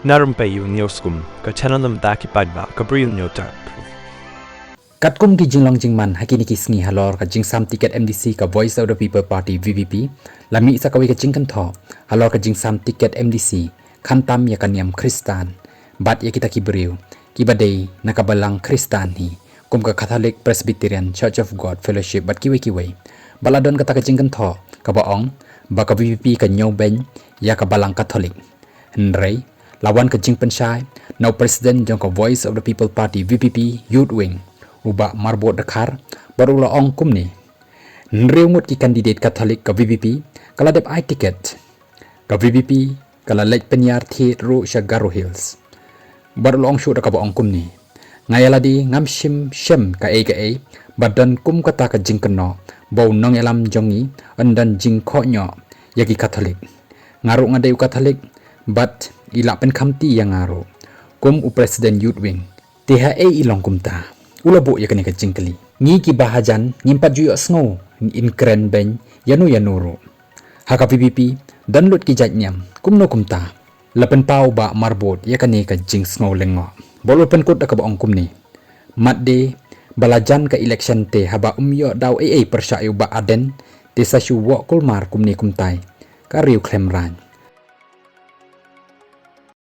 Na Rympei U ka channel ki paidbah ka Bri U Hynñiewtrep. Kat kum ki jinglong jingman hakini ki sngi halor ka jingsam tiket MDC ka Voice of the People Party VPP lami sa kawi ka kynthoh halor ka jingsam tiket MDC khantam ya kaniam Kristan bat ya kita ki Bri U kibadei nakabalang Kristan hi kum ka Catholic Presbyterian Church of God Fellowship bat kiwe baladon kata ka kynthoh ka baong ba ka VPP ka nyobeng ya ka balang Catholic Henry lawan ka jing pensai now President jong ka Voice of the People Party VPP Youth Wing ubak marbot dekar baru la ong kum ni nreungut ki kandidat Katolik ka VPP kala dep ai tiket ka VPP kala lek penyar thi ru Shagaru Hills baru la ong shu ka ba ong kum ni ngayala di ngam shim kaei badan kum kata ka jing keno bau nong elam jongi andan jing kho nyo yagi Katolik ngaru ngadeu Katolik bat ila pen khamti yang ngaru kum u President Youth Wing THA ilong kumta ulabu ya kene ka jingkeli ngi ki bahajan ngimpat juyo snow in kren ben yanuru haka VPP dan lut ki jatnyam kumno kumta lapen pau ba marbot ya kene ka jing snow lengo bolu pen kut ka baong kumni matde balajan ka election te haba umyo daw persya ba aden te sa shu wo kulmar kumni kumtai ka riu klemran